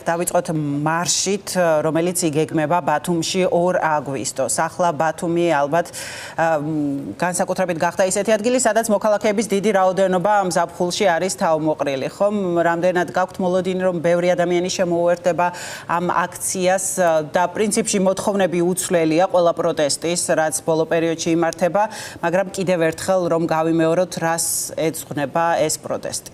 დავიწყოთ მარშით, რომელიც იგეგმება ბათუმში 2 აგვისტოს. ახლა ბათუმი ალბათ განსაკუთრებით გახდა ისეთი ადგილი, სადაც მოქალაქეების დიდი რაოდენობა ამ ზაფხულში არის თავმოყრილი, ხომ? რამდენად გაქვთ მოლოდინი, რომ ბევრი ადამიანი შემოუერთდება ამ აქციას და პრინციპში მოთხოვნები უცვლელია ყველა პროტესტის, რაც ბოლო პერიოდში იმართება, მაგრამ კიდევ ერთხელ რომ გავიმეოროთ, რას ეძღვნება ეს პროტესტი.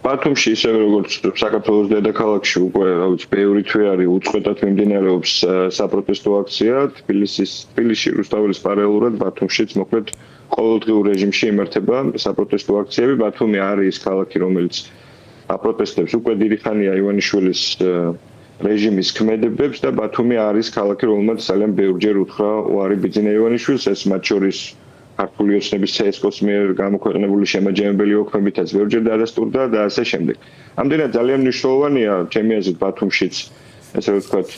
ბათუმში ისევე როგორც საქართველოს დედაქალაქში უკვე ბევრი თვე არის უწყვეტად მიმდინარეობს საპროტესტო აქცია თბილისში რუსთაველის პარალელურად ბათუმშიც მოკლედ ყოველდღიურ რეჟიმში იმართება საპროტესტო აქციები. ბათუმი არის ქალაქი, რომელიც აპროტესტებს უკვე დიდი ხანია ივანიშვილის რეჟიმის ქმედებებს და ბათუმი არის ქალაქი, რომელმაც ძალიან ბევრჯერ უთხრა უარი ბიძინა ივანიშვილს, ეს მათ შორის ქართული ოცნების CSKO-ს მიერ გამოქვეყნებული შემაჯამებელი ოქმებითაც ბევრჯერ დადასტურდა და ასე შემდეგ. ამდენად ძალიან მნიშვნელოვანია ჩემი აზრით ბათუმშიც ესე ვთქვათ,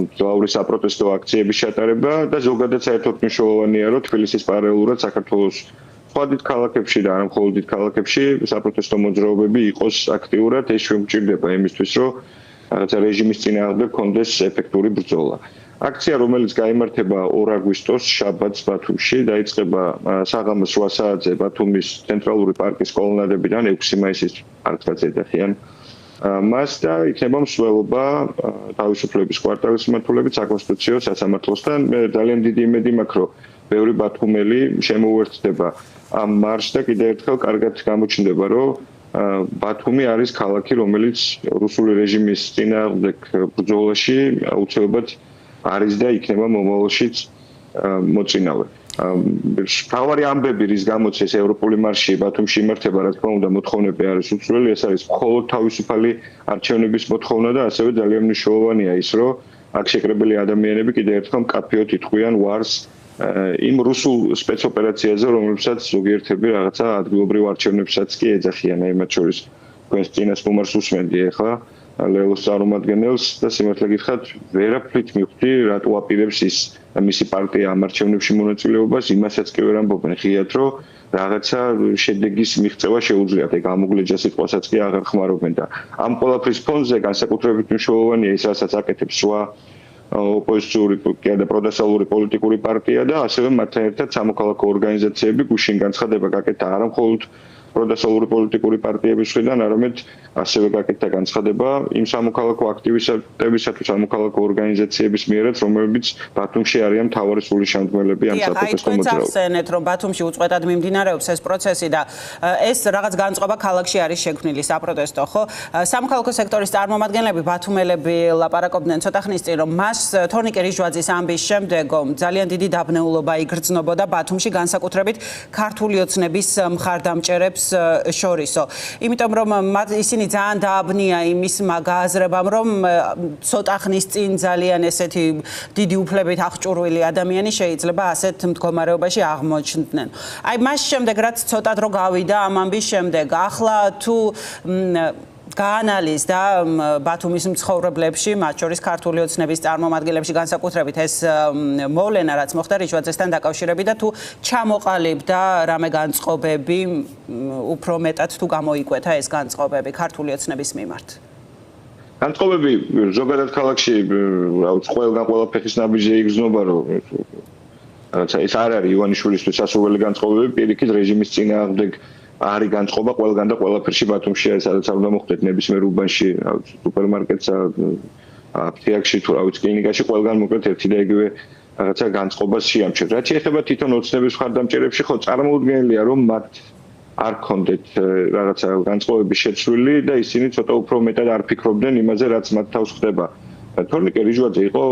მძლავრი საპროტესტო აქციების ჩატარება და ზოგადად საერთოდ მნიშვნელოვანია, რომ თბილისის პარალელურად საქართველოს სხვა დიდ ქალაქებში და არა მხოლოდ დიდ ქალაქებში საპროტესტო მოძრაობები იყოს აქტიურად. ეს შეგვჭირდება იმისთვის, რომ რაღაცა რეჟიმის წინააღმდეგ კონდეს ეფექტური ბრძოლა. აქცია, რომელიც გაიმართება 2 აგვისტოს შაბათს ბათუმში, დაიწყება საღამოს 8 საათზე ბათუმის ცენტრალური პარკის კოლონადებიდან 6 მაისის პარკსაც ეძახიან მას და იქნება მსვლელობა თავისუფლების კვარტალის მიმართულებით საკონსტიტუციო სასამართლოსთან. მე ძალიან დიდი იმედი მაქვს, რომ ბევრი ბათუმელი შემოუერთდება ამ მარშს და კიდევ ერთხელ კარგად გამოჩნდება, რომ ბათუმი არის ქალაქი, რომელიც რუსული რეჟიმის წინააღმდეგ ბრძოლაში აუცილებლად არის და იქნება მომავალშიც მოწინავე. მთავარი ამბები, რის გამოც ეს ევროპული მარში ბათუმში იმართება, რა თქმა უნდა, მოთხოვნები არის უცვლელი, ეს არის მხოლოდ თავისუფალი არჩევნების მოთხოვნა და ასევე ძალიან მნიშვნელოვანია ის, რომ აქ შეკრებილი ადამიანები კიდევ ერთხელ მკაფიოდ იტყვიან ვარს იმ რუსულ სპეცოპერაციაზე, რომელსაც ზოგიერთები რაღაცა ადგილობრივ არჩევნებსაც კი ეძახიან, აი მათ შორის თქვენს წინას მომარს უსმენდი ახლა ლელოს წარმომადგენელს და სიმართლე გითხრათ, ვერაფრით მივხვდი, რატო აპირებს ის მისი პარტია ამ არჩევნებში მონაწილეობას, იმასაც კი ვერ ამბობენ ღიად, რომ რაღაცა შედეგის მიღწევა შეუძლიათ, ეგ ამოგლეჯა სიტყვასაც კი აღარ ხმარობენ და ამ ყველაფრის ფონზე განსაკუთრებით მნიშვნელოვანია ის, რასაც აკეთებს სხვა ოპოზიციური და პროდესალური პოლიტიკური პარტია და ასევე მათთან ერთად სამოქალაქო ორგანიზაციები გუშინ განცხადება გაკეთა არა მხოლოდ პროდესალური პოლიტიკური პარტიების მხრიდან, არამედ ასევე გაკეთა განცხადება იმ სამოქალაქო აქტივისტებისა თუ სამოქალაქო ორგანიზაციების მიერაც, რომლებიც ბათუმში არიან მთავარი სული შემქმნელები ამ საპროტესტო მოძრაობაში. ახსენეთ, რომ ბათუმში უწყვეტად მიმდინარეობს ეს პროცესი და ეს რაღაც განწყობა ქალაქში არის შექმნილი საპროტესტო, ხო? სამოქალაქო სექტორის წარმომადგენლები, ბათუმელები ლაპარაკობდნენ ცოტა ხნის წინ, რომ მას თორნიკე რიჟვაძის ამბის შემდეგ ძალიან დიდი დაბნეულობა იგრძნობოდა ბათუმში, განსაკუთრებით ქართული ოცნების მხარდამჭერებს შორისო. იმიტომ რომ ისინი ძალიან დააბნია იმის გააზრებამ, რომ ცოტა ხნის წინ ძალიან ესეთი დიდი უფლებით აღჭურვილი ადამიანი შეიძლება ასეთ მდგომარეობაში აღმოჩნდნენ. აი მას შემდეგ რაც ცოტა დრო გავიდა ამ ამბის შემდეგ, ახლა თუ გაანალიზდა ბათუმის მცხოვრებლებში, მათ შორის ქართული ოცნების წარმომადგენლებში განსაკუთრებით ეს მოვლენა, რაც მოხდა რიჟვაძესთან დაკავშირებით და თუ ჩამოყალიბდა რამე განწყობები, უფრო მეტად თუ გამოიკვეთა ეს განწყობები ქართული ოცნების მიმართ. განწყობები ზოგადად ქალაქში ყველგან ყველაფეხის ნაბიჯზე იგრძნობა, რომ რაღაცა ეს არ არის ივანიშვილისთვის სასურველი განწყობები, პირიქით რეჟიმის წინააღმდეგ არის განწყობა ყველგან და ყველაფერში ბათუმში არის, სადაც არ უნდა მოხდეთ ნებისმიერ უბანში, სუპერმარკეტსა, აფთიაქში თუ რა ვიცი კლინიკაში, ყველგან მოკლედ ერთი და იგივე რაღაცა განწყობას შეამჩნევთ. რაც შეეხება თვითონ ოცნების მხარდამჭერებში, ხო წარმოუდგენელია, რომ მათ არ ქონდეთ რაღაცა განწყობების შეცვლილი და ისინი ცოტა უფრო მეტად არ ფიქრობდნენ იმაზე, რაც მათ თავს ხდება. თორნიკე რიჟვაძე იყო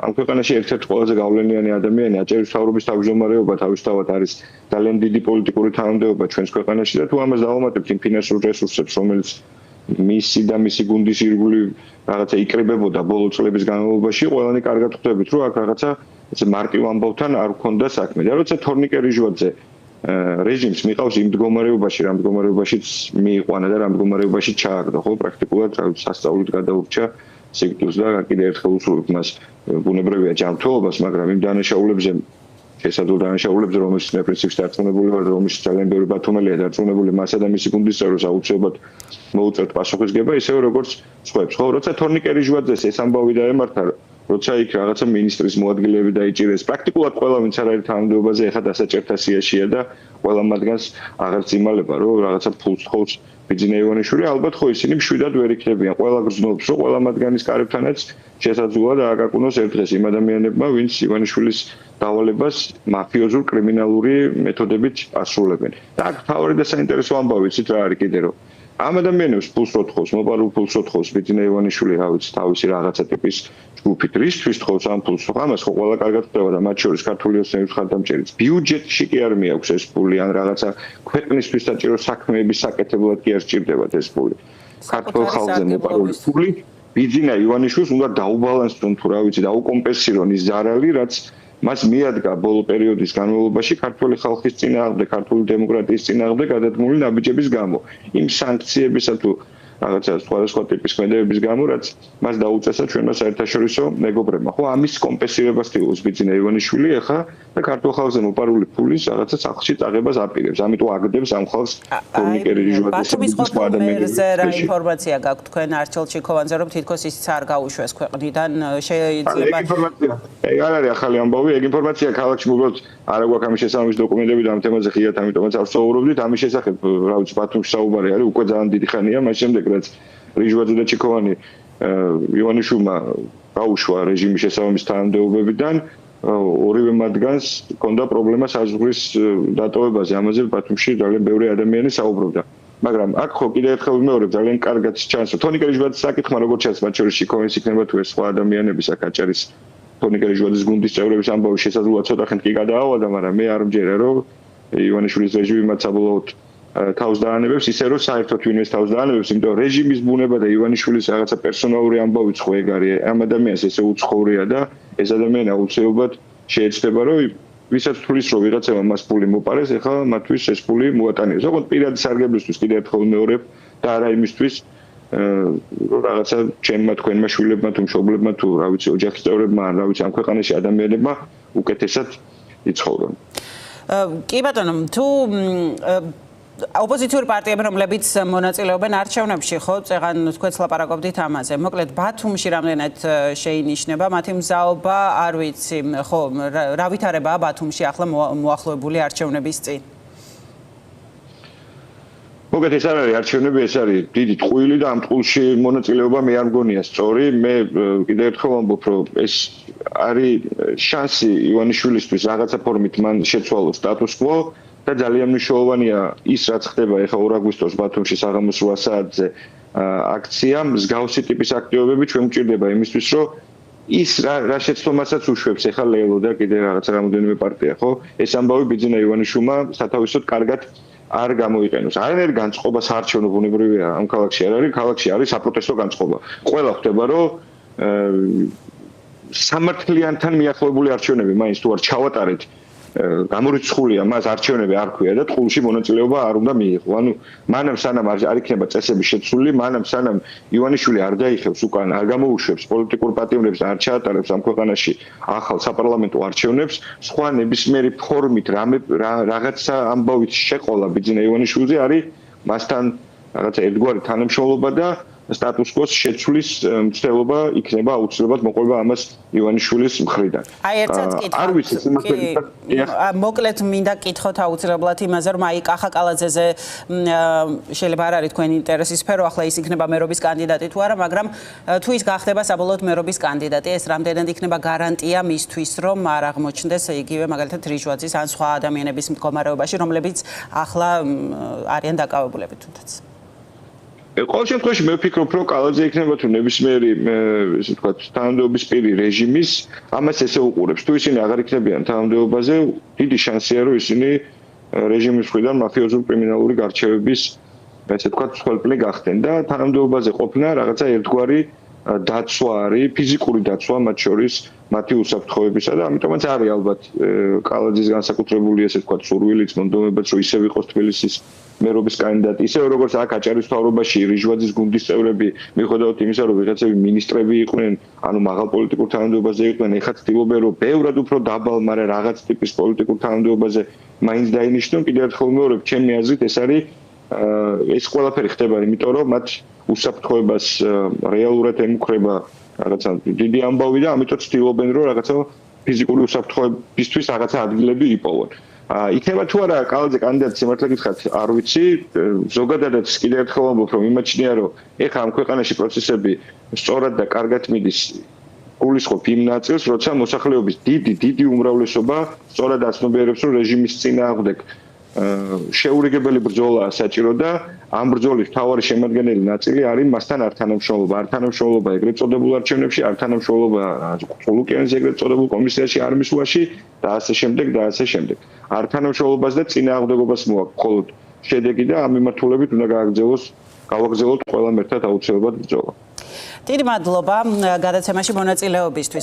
ამ ქვეყანაში ერთ-ერთი ყველაზე გავლენიანი ადამიანი, აჭარის მთავრობის თავმჯდომარეობა თავისთავად არის ძალიან დიდი პოლიტიკური თანამდებობა ჩვენს ქვეყანაში და თუ ამას დავამატებთ იმ ფინანსურ რესურსებს, რომელიც მისი და მისი გუნდის ირგვლივ რაღაცა იკრიბებოდა ბოლო წლების განმავლობაში, ყველანი კარგად ხვდებით, რომ აქ რაღაცა მარტივ ამბავთან არ ჰქონდა საქმე. და როცა თორნიკე რიჟვაძე რეჟიმს მიყავს იმ მდგომარეობაში, რა მდგომარეობაშიც მიიყვანა და რა მდგომარეობაში ჩააგდო, ხო, პრაქტიკულად სასწაულით გადაურჩა სიკვდილს და კიდევ ერთხელ უსურვებ მას ბუნებრივია ჯანმრთელობას, მაგრამ იმ დანაშაულებზე შესაძლოა დანაშაულებს, რომელიც პრინციპში დარწმუნებული ვარ, რომელიც ძალიან ბევრი ბათუმელია დარწმუნებული მასა და მისი გუნდის წევრებს აუცილებლად მოუწევთ პასუხისგება, ისევე როგორც სხვებს. ხო, როცა თორნიკე ჟვაძეს ეს ამბავი დაემართა, როცა იქ რაღაცა მინისტრის მოადგილეები დაიჭირეს, პრაქტიკულად ყველა ვინც არ არის თანამდებობაზე, ეხა დასაჭერთა სიაშია და ყველა მათგანს აღარც იმალება, რომ რაღაცა ფულს თხოვს ბიძინა ივანიშვილი, ალბათ ხო ისინი მშვიდად ვერ იქნებიან. ყველა გრძნობს, რომ ყველა მათგანის კარებთანაც შესაძლოა დააკაკუნოს ერთ დღეს იმ ადამიანებმა, ვინც ივანიშვილის დავალებას მაფიოზურ კრიმინალური მეთოდებით ასრულებენ. და აქ თავი და საინტერესო ამბავი იცით რა არის კიდე რომ ამ ადამიანებს ფულს რო თხოვს, მოპარულ ფულს რო თხოვს ბიძინა ივანიშვილი, რა ვიცი, თავისი რაღაცა ტიპის ჯგუფით რისთვის თხოვს ამ ფულს, ამას ხო ყველა კარგად ხვდება და მათ შორის ქართული ოცნების ხარდამჭერიც. ბიუჯეტში კი არ მიაქვს ეს ფული, ან alguna ქვეყნისთვის საჭირო საქმეების საკეთებლად კი არ სჭირდებათ ეს ფული. ქართულ ხალხზე მოპარული ფული ბიძინა ივანიშვილს უნდა დაუბალანსონ თუ რა ვიცი, დაუკომპენსირონ ის ზარალი, რაც მას მიადგა ბოლო პერიოდის განმავლობაში ქართული ხალხის წინააღმდეგ, ქართული დემოკრატიის წინააღმდეგ გადადგმული ნაბიჯების გამო. იმ სანქციებისა თუ რაღაცა სხვადასხვა ტიპის ქმედებების გამო, რაც მას დაუწესა ჩვენმა საერთაშორისო მეგობრებმა. ხო, ამის კომპენსირებას თხოვს ბიძინა ივანიშვილი ახლა და ქართულ ხალხზე მოპარული ფულის რაღაცა სახლში წაღებას აპირებს. ამიტომ აგდებს ამ ხალხს თორნიკე ჟვაძეს სხვა ადამიანებს. რა ინფორმაცია გაქვთ თქვენ არჩილ ჩიქოვანზე, რომ თითქოს ისიც არ გაუშვეს ქვეყნიდან, შეიძლება ეგ არ არის ახალი ამბავი, ეგ ინფორმაცია ქალაქში მოგვიყვეთ, არა გვაქვს ამის შესაბამის დოკუმენტები და ამ თემაზე ღიად, ამიტომაც არ ვსაუბრობდით. ამის შესახებ, რა ვიცი, ბათუმში საუბარი არის უკვე ძალიან დიდი ხანია, მას შემდეგ რაც ჟვაძე და ჩიქოვანი ივანიშვილმა გაუშვა რეჟიმის შესაბამის თანამდებობებიდან, ორივე მათგანს ჰქონდა პრობლემა საზღვრის დატოვებაზე. ამაზე ბათუმში ძალიან ბევრი ადამიანი საუბრობდა. მაგრამ აქ ხო კიდევ ერთხელ ვიმეორებ, ძალიან კარგად ჩანს, რომ თორნიკე ჟვაძეს საკითხმა როგორც ჩანს, მათ შორის ჩიქოვანის იქნება თუ ეს სხვა ადამიანების აქ აჭარის თორნიკე ჟვაძეს გუნდის წევრების ამბავი შესაძლოა ცოტა ხნით კი გადაავალდა, მაგრამ მე არ მჯერა, რომ ივანიშვილის რეჟიმი მათ საბოლოოდ თავს დაანებებს, ისე რომ საერთოდ ვინმეს თავს დაანებებს, იმიტომ რომ რეჟიმის ბუნება და ივანიშვილის რაღაცა პერსონალური ამბავიც ხო ეგ არის, ამ ადამიანს ესე უცხოვრია და ეს ადამიანი აუცილებლად შეეცდება, რომ ვისაც თulis რომ ვიღაცებმა მას ფული მოპარეს, ეხლა მათთვის ეს ფული მოატანიოს. ოღონდ პირადი სარგებლისთვის კიდევ ერთხელ ვიმეორებ და არა იმისთვის, რომ რაღაცა ჩემმა თქვენმა შვილებმა თუ მშობლებმა თუ რა ვიცი ოჯახის წევრებმა ან რა ვიცი ამ ქვეყანაში ადამიანებმა უკეთესად იცხოვრონ. კი ბატონო, თუ ოპოზიციური პარტიები, რომლებიც მონაწილეობენ არჩევნებში, ხო, წეგან თქვენც ლაპარაკობდით ამაზე. მოკლედ, ბათუმში რამდენად შეინიშნება მათი მზაობა, არ ვიცი, ხო, რა ვითარებაა ბათუმში ახლა მოახლოებული არჩევნების წინ? მოგეთ ეს არ არის არჩევნები, ეს არის დიდი ტყუილი და ამ ტყულში მონაწილეობა მე არ მგონია სწორი. მე კიდევ ერთხელ ვამბობ, რომ ეს არის შანსი ივანიშვილისთვის რაღაცა ფორმით მან შეცვალოს სტატუს კვო და ძალიან მნიშვნელოვანია ის, რაც ხდება ეხლა 2 აგვისტოს ბათუმში საღამოს 8 საათზე აქცია, მსგავსი ტიპის აქტივობები ჩვენ გვჭირდება იმისთვის, რომ ის რა შეცდომასაც უშვებს ეხლა ლელო და კიდევ რაღაცა რამოდენიმე პარტია, ხო? ეს ამბავი ბიძინა ივანიშვილმა სათავისოდ კარგად არ გამოიყენოს. არანაირ განწყობას არჩევნო ბუნებრივია ამ ქალაქში არ არის, ქალაქში არის საპროტესტო განწყობა. ყველა ხვდება, რომ სამართლიანთან მიახლოებული არჩევნები მაინც თუ არ ჩავატარეთ, გამორიცხულია მას არჩევნები არ ქვია და ტყულში მონაწილეობა არ უნდა მიიღო. ანუ მანამ სანამ არ იქნება წესები შეცვლილი, მანამ სანამ ივანიშვილი არ დაიხევს უკან, არ გამოუშვებს პოლიტიკურ პატიმრებს, არ ჩაატარებს ამ ქვეყანაში ახალ საპარლამენტო არჩევნებს, სხვა ნებისმიერი ფორმით რაღაცა ამბავით შეყოლა ბიძინა ივანიშვილზე არის მასთან რაღაცა ერთგვარი თანამშრომლობა და სტატუს კვოს შეცვლის მცდელობა იქნება აუცილებლად მოყვება ამას ივანიშვილის მხრიდან. აი ერთსაც კითხავთ. მოკლედ მინდა კითხოთ აუცილებლად იმაზე, რომ აი კახა კალაძეზე შეიძლება არ არის თქვენი ინტერესის სფერო, ახლა ის იქნება მერობის კანდიდატი თუ არა, მაგრამ თუ ის გახდება საბოლოოდ მერობის კანდიდატი, ეს რამდენად იქნება გარანტია მისთვის, რომ არ აღმოჩნდეს იგივე მაგალითად ჟვაძის ან სხვა ადამიანების მდგომარეობაში, რომლებიც ახლა არიან დაკავებულები თუნდაც. ყოველ შემთხვევაში მე ვფიქრობ, რომ კალაძე იქნება თუ ნებისმიერი ესე ვთქვათ თანამდებობის პირი რეჟიმის, ამას ესე უყურებს. თუ ისინი აღარ იქნებიან თანამდებობაზე, დიდი შანსია, რომ ისინი რეჟიმის მხრიდან მაფიოზური კრიმინალური გარჩევების ესე ვთქვათ მსხვერპლი გახდნენ და თანამდებობაზე ყოფნა რაღაცა ერთგვარი დაცვა არის, ფიზიკური დაცვა მათ შორის მათი უსაფრთხოებისა და ამიტომაც არის ალბათ კალაძის განსაკუთრებული ესე ვთქვათ სურვილიც მონდომებაც რომ ისევ იყოს თბილისის მერობის კანდიდატი, ისევ როგორც აქ აჭარის მთავრობაში რიჟვაძის გუნდის წევრები მიუხედავად იმისა რომ ვიღაცები მინისტრები იყვნენ, ანუ მაღალ პოლიტიკურ თანამდებობაზე იყვნენ, ეხლა ცდილობენ რომ ბევრად უფრო დაბალ, მაგრამ რაღაც ტიპის პოლიტიკურ თანამდებობაზე მაინც დაინიშნონ, კიდევ ერთხელ ვიმეორებ, ჩემი აზრით ეს არის ეს ყველაფერი ხდება, იმიტომ რომ მათ უსაფრთხოებას რეალურად ემუქრება რაღაცა დიდი ამბავი და ამიტომ ცდილობენ რომ რაღაცა ფიზიკური უსაფრთხოებისთვის რაღაცა ადგილები იპოვონ. იქნება თუ არა კალაძე კანდიდატი სიმართლე გითხრათ არ ვიცი, ზოგადადაც კიდევ ერთხელ ვამბობ რომ იმაჩნია რომ ეხლა ამ ქვეყანაში პროცესები სწორად და კარგად მიდის გულისხმობ იმ ნაწილს, როცა მოსახლეობის დიდი უმრავლესობა სწორად აცნობიერებს რომ რეჟიმის წინააღმდეგ შეურიგებელი ბრძოლა საჭირო და ამ ბრძოლის მთავარი შემადგენელი ნაწილი არის მასთან ართანამშრომლობა. ართანამშრომლობა ეგრეთ წოდებულ არჩევნებში, ართანამშრომლობა ყულუკიანის ეგრეთ წოდებულ კომისიაში არ მისვლაში და ასე შემდეგ. ართანამშრომლობას და წინააღმდეგობას მოაქვს მხოლოდ შედეგი და ამ მიმართულებით უნდა გავაგრძელოთ ყველამ ერთად აუცილებლად ბრძოლა. დიდი მადლობა გადაცემაში მონაწილეობისთვის.